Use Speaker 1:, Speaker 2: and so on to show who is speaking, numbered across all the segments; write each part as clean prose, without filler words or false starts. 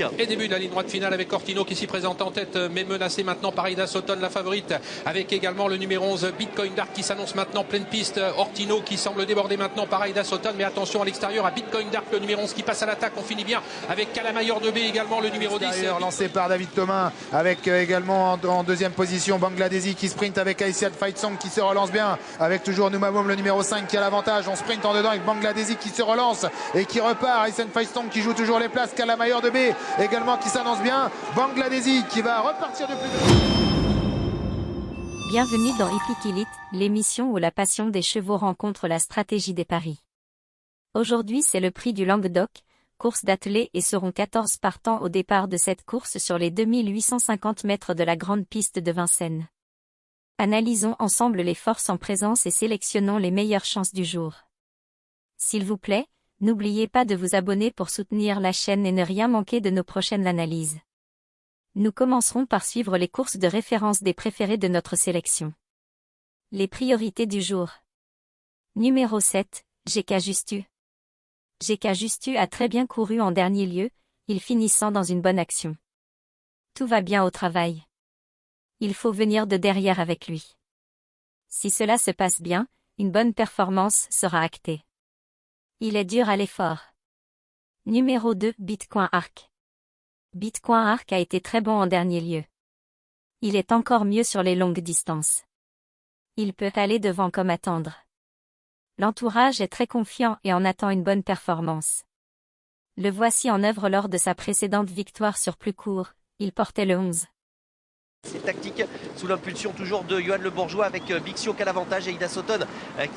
Speaker 1: Dark.
Speaker 2: Et début de la ligne droite finale avec Cortino qui s'y présente en tête, mais menacé maintenant par Aida Sutton, la favorite, avec également le numéro 11 Bitcoin Dark qui s'annonce maintenant pleine piste. Ortino qui semble déborder maintenant par Aida Sutton, mais attention à l'extérieur à Bitcoin Dark, le numéro 11 qui passe à l'attaque. On finit bien avec Calamayor de B également, le numéro 10.
Speaker 3: Lancé par David Thomas, avec également en deuxième position Bangladeshi qui sprint avec Aïssiad Faitsong qui se relance bien, avec toujours Noumamoum le numéro 5 qui a l'avantage. On sprint en dedans avec Bangladeshi qui se relance et qui repart. Aïssiad Faitsong qui joue toujours les places. Calamayor de B également qui s'annonce bien. Bangladeshi qui va repartir de plus de...
Speaker 4: Bienvenue dans Hippique Elite, l'émission où la passion des chevaux rencontre la stratégie des paris. Aujourd'hui c'est le prix du Languedoc, course d'attelée, et seront 14 partants au départ de cette course sur les 2850 mètres de la grande piste de Vincennes. Analysons ensemble les forces en présence et sélectionnons les meilleures chances du jour. S'il vous plaît, n'oubliez pas de vous abonner pour soutenir la chaîne et ne rien manquer de nos prochaines analyses. Nous commencerons par suivre les courses de référence des préférés de notre sélection. Les priorités du jour. Numéro 7, GK Justu. GK Justu a très bien couru en dernier lieu, il finissant dans une bonne action. Tout va bien au travail. Il faut venir de derrière avec lui. Si cela se passe bien, une bonne performance sera actée. Il est dur à l'effort. Numéro 2, Bitcoin Arc. Bitcoin Arc a été très bon en dernier lieu. Il est encore mieux sur les longues distances. Il peut aller devant comme attendre. L'entourage est très confiant et en attend une bonne performance. Le voici en œuvre lors de sa précédente victoire sur plus court, il portait le 11.
Speaker 1: C'est tactique sous l'impulsion toujours de Johan Le Bourgeois avec Bixio qui a l'avantage et Aida Sutton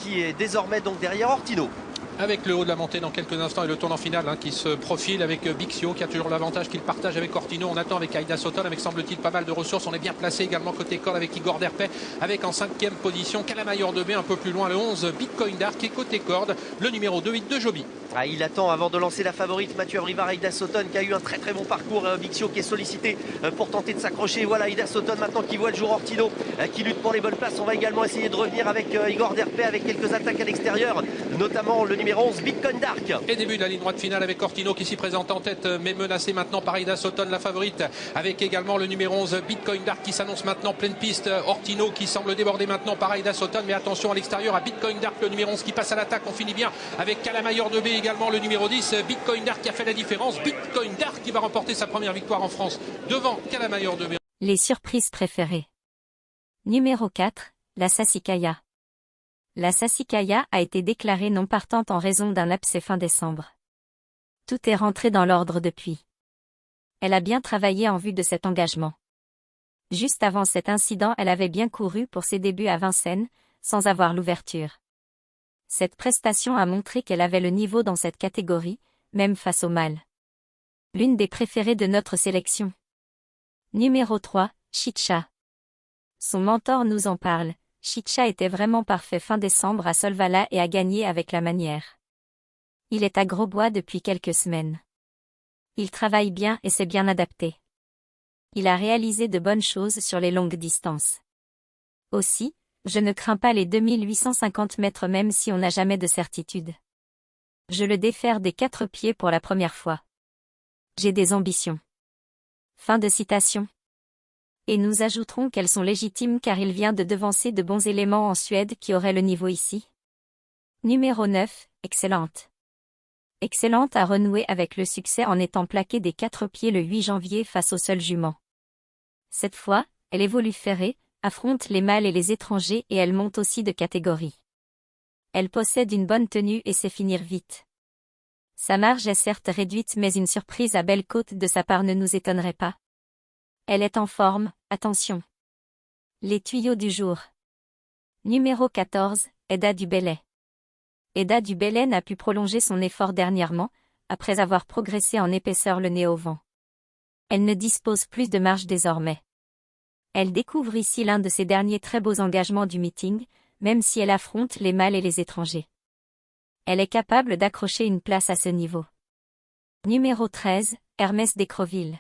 Speaker 1: qui est désormais donc derrière Ortino.
Speaker 2: Avec le haut de la montée dans quelques instants et le tournant final qui se profile avec Bixio qui a toujours l'avantage qu'il partage avec Ortino. On attend avec Aida Sutton avec semble-t-il pas mal de ressources. On est bien placé également côté corde avec Igor Derpet avec en 5e position Calamayor de B un peu plus loin le 11 Bitcoin Dark et côté corde le numéro 2 8 de Joby.
Speaker 1: Il attend avant de lancer la favorite Mathieu Abrivard, Aida Sutton qui a eu un très bon parcours. Bixio qui est sollicité pour tenter de s'accrocher. Voilà Aida Sutton maintenant qui voit le jour. Ortino qui lutte pour les bonnes places. On va également essayer de revenir avec Igor Derpet avec quelques attaques à l'extérieur, notamment le numéro 11 Bitcoin Dark.
Speaker 2: Et début de la ligne droite finale avec Ortino qui s'y présente en tête, mais menacé maintenant par Aida Sutton, la favorite, avec également le numéro 11 Bitcoin Dark qui s'annonce maintenant pleine piste. Ortino qui semble déborder maintenant par Aida Sutton, mais attention à l'extérieur à Bitcoin Dark, le numéro 11 qui passe à l'attaque. On finit bien avec Calamayor de B également, le numéro 10 Bitcoin Dark qui a fait la différence. Bitcoin Dark qui va remporter sa première victoire en France devant Calamayor de B.
Speaker 4: Les surprises préférées. Numéro 4, la Sassicaia. La Sassicaia a été déclarée non partante en raison d'un abcès fin décembre. Tout est rentré dans l'ordre depuis. Elle a bien travaillé en vue de cet engagement. Juste avant cet incident, elle avait bien couru pour ses débuts à Vincennes, sans avoir l'ouverture. Cette prestation a montré qu'elle avait le niveau dans cette catégorie, même face au mâle. L'une des préférées de notre sélection. Numéro 3, Chicha. Son mentor nous en parle. Chicha était vraiment parfait fin décembre à Solvala et a gagné avec la manière. Il est à Grosbois depuis quelques semaines. Il travaille bien et s'est bien adapté. Il a réalisé de bonnes choses sur les longues distances. Aussi, je ne crains pas les 2850 mètres même si on n'a jamais de certitude. Je le défère des 4 pieds pour la première fois. J'ai des ambitions. Fin de citation. Et nous ajouterons qu'elles sont légitimes car il vient de devancer de bons éléments en Suède qui auraient le niveau ici. Numéro 9, Excellente. Excellente a renoué avec le succès en étant plaquée des 4 pieds le 8 janvier face au seul jument. Cette fois, elle évolue ferrée, affronte les mâles et les étrangers et elle monte aussi de catégorie. Elle possède une bonne tenue et sait finir vite. Sa marge est certes réduite mais une surprise à belle côte de sa part ne nous étonnerait pas. Elle est en forme, attention. Les tuyaux du jour. Numéro 14, Eda du Bellay. Eda du Bellay n'a pu prolonger son effort dernièrement, après avoir progressé en épaisseur le nez au vent. Elle ne dispose plus de marge désormais. Elle découvre ici l'un de ses derniers très beaux engagements du meeting, même si elle affronte les mâles et les étrangers. Elle est capable d'accrocher une place à ce niveau. Numéro 13, Hermès d'Écreville.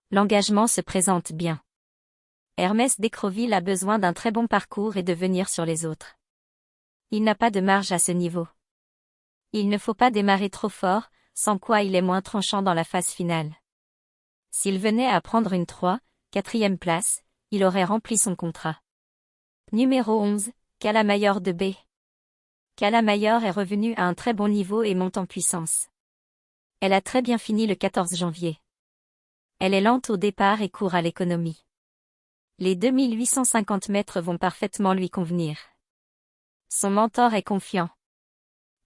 Speaker 4: L'engagement se présente bien. Hermès d'Écreville a besoin d'un très bon parcours et de venir sur les autres. Il n'a pas de marge à ce niveau. Il ne faut pas démarrer trop fort, sans quoi il est moins tranchant dans la phase finale. S'il venait à prendre une 3, 4e place, il aurait rempli son contrat. Numéro 11, Calamayor de B. Calamayor est revenue à un très bon niveau et monte en puissance. Elle a très bien fini le 14 janvier. Elle est lente au départ et court à l'économie. Les 2850 mètres vont parfaitement lui convenir. Son mentor est confiant.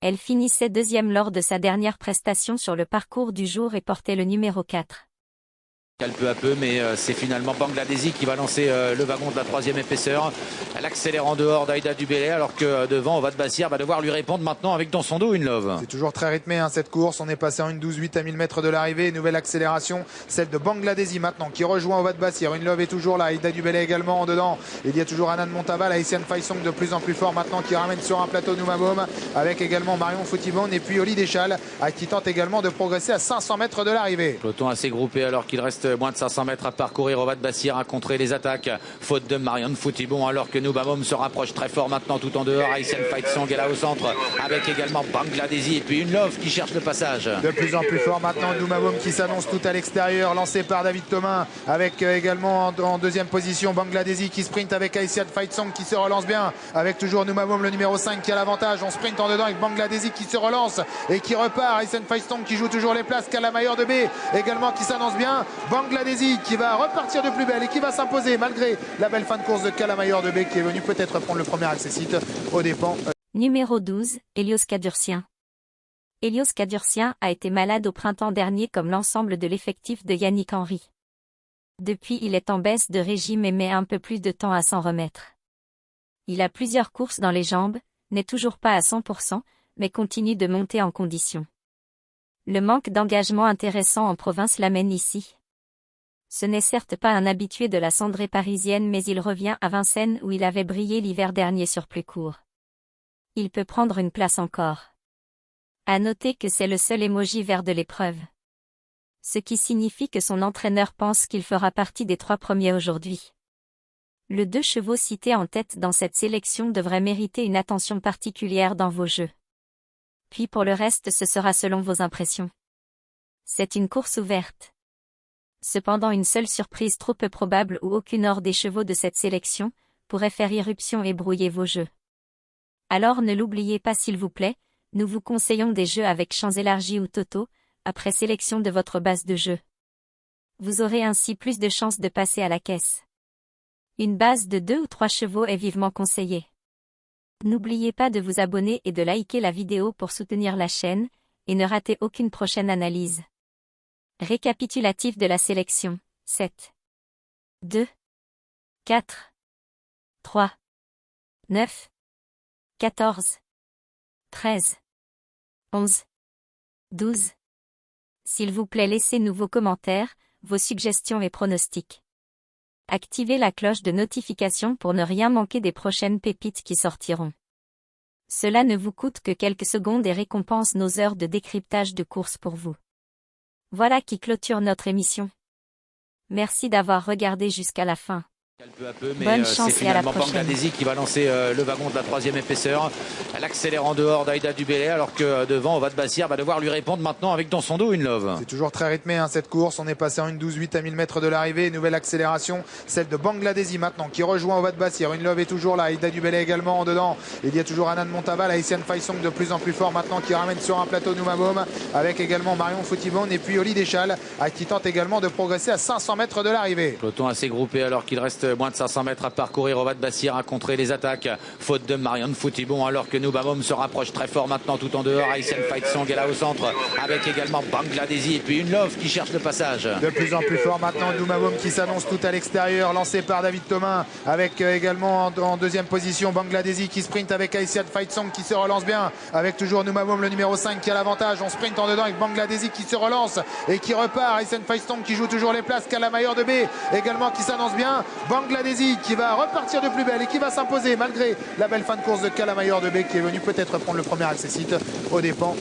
Speaker 4: Elle finissait 2e lors de sa dernière prestation sur le parcours du jour et portait le numéro 4.
Speaker 5: Peu à peu, mais c'est finalement Bangladesi qui va lancer le wagon de la 3e épaisseur. Elle accélère en dehors d'Aïda Dubélé, alors que devant, Ovad Bassir va devoir lui répondre maintenant avec dans son dos une love.
Speaker 3: C'est toujours très rythmé cette course. On est passé en une 12-8 à 1000 mètres de l'arrivée. Nouvelle accélération, celle de Bangladesi maintenant qui rejoint Ovad Bassir. Une love est toujours là. Aïda Dubélé également en dedans. Il y a toujours Anand Montaval, Haïtian Faisong de plus en plus fort maintenant qui ramène sur un plateau Noumaboum avec également Marion Foutibon et puis Oli Deschal qui tente également de progresser à 500 mètres de l'arrivée.
Speaker 5: Peloton assez groupé alors qu'il reste moins de 500 mètres à parcourir. Ovad Bassir a contré les attaques, faute de Marion Foutibon, alors que Noumaboum se rapproche très fort maintenant tout en dehors. Haïtian Faisong est là au centre avec également Bangladesi et puis une love qui cherche le passage.
Speaker 3: De plus en plus fort maintenant Noumaboum qui s'annonce tout à l'extérieur, lancé par David Thomas avec également en 2e position Bangladesi qui sprint avec Haïtian Faisong qui se relance bien avec toujours Noumaboum le numéro 5 qui a l'avantage. On sprint en dedans avec Bangladesi qui se relance et qui repart. Haïtian Faisong qui joue toujours les places. Calamayor de B également qui s'annonce bien. Bangladesi qui va repartir de plus belle et qui va s'imposer malgré la belle fin de course de Calamayor de B qui est venu peut-être prendre le premier accessite aux dépens.
Speaker 4: Numéro 12, Helios Cadurcien. Helios Cadurcien a été malade au printemps dernier comme l'ensemble de l'effectif de Yannick Henry. Depuis, il est en baisse de régime et met un peu plus de temps à s'en remettre. Il a plusieurs courses dans les jambes, n'est toujours pas à 100%, mais continue de monter en condition. Le manque d'engagement intéressant en province l'amène ici. Ce n'est certes pas un habitué de la cendrée parisienne, mais il revient à Vincennes où il avait brillé l'hiver dernier sur plus court. Il peut prendre une place encore. À noter que c'est le seul emoji vert de l'épreuve. Ce qui signifie que son entraîneur pense qu'il fera partie des 3 premiers aujourd'hui. Le 2 chevaux cité en tête dans cette sélection devrait mériter une attention particulière dans vos jeux. Puis pour le reste, ce sera selon vos impressions. C'est une course ouverte. Cependant, une seule surprise trop peu probable ou aucune hors des chevaux de cette sélection pourrait faire irruption et brouiller vos jeux. Alors ne l'oubliez pas s'il vous plaît, nous vous conseillons des jeux avec champs élargis ou totaux, après sélection de votre base de jeu. Vous aurez ainsi plus de chances de passer à la caisse. Une base de 2 ou 3 chevaux est vivement conseillée. N'oubliez pas de vous abonner et de liker la vidéo pour soutenir la chaîne, et ne ratez aucune prochaine analyse. Récapitulatif de la sélection, 7, 2, 4, 3, 9, 14, 13, 11, 12. S'il vous plaît, laissez-nous vos commentaires, vos suggestions et pronostics. Activez la cloche de notification pour ne rien manquer des prochaines pépites qui sortiront. Cela ne vous coûte que quelques secondes et récompense nos heures de décryptage de course pour vous. Voilà qui clôture notre émission. Merci d'avoir regardé jusqu'à la fin.
Speaker 5: Peu à peu, mais
Speaker 4: bonne chance
Speaker 5: c'est
Speaker 4: et à la
Speaker 5: finalement
Speaker 4: prochaine.
Speaker 5: Bangladesi qui va lancer le wagon de la 3e épaisseur. Elle accélère en dehors d'Aïda Dubélé, alors que devant, Ovad Bassir va devoir lui répondre maintenant avec dans son dos une love.
Speaker 3: C'est toujours très rythmé cette course. On est passé en une 12-8 à 1000 mètres de l'arrivée. Nouvelle accélération, celle de Bangladesi maintenant qui rejoint Ovad Bassir. Une love est toujours là. Aïda Dubélé également en dedans. Il y a toujours Anand Montaval, Haïtian Faisong de plus en plus fort maintenant qui ramène sur un plateau Noumaboum avec également Marion Foutibon et puis Oli Deschal qui tente également de progresser à 500 mètres de l'arrivée.
Speaker 5: Peloton assez groupé alors qu'il reste moins de 500 mètres à parcourir. Ovad Bassir a contré les attaques, faute de Marion Foutibon, alors que Noumaboum se rapproche très fort maintenant tout en dehors. Haïtian Faisong est là au centre avec également Bangladesi et puis une love qui cherche le passage.
Speaker 3: De plus en plus fort maintenant Noumaboum qui s'annonce tout à l'extérieur, lancé par David Thomas avec également en 2e position Bangladesi qui sprint avec Haïtian Faisong qui se relance bien avec toujours Noumaboum le numéro 5 qui a l'avantage. On sprint en dedans avec Bangladesi qui se relance et qui repart. Haïtian Faisong qui joue toujours les places. Calamayor de B également qui s'annonce bien. Bangladesi qui va repartir de plus belle et qui va s'imposer malgré la belle fin de course de Calamayor de B qui est venu peut-être prendre le premier accessite aux dépens.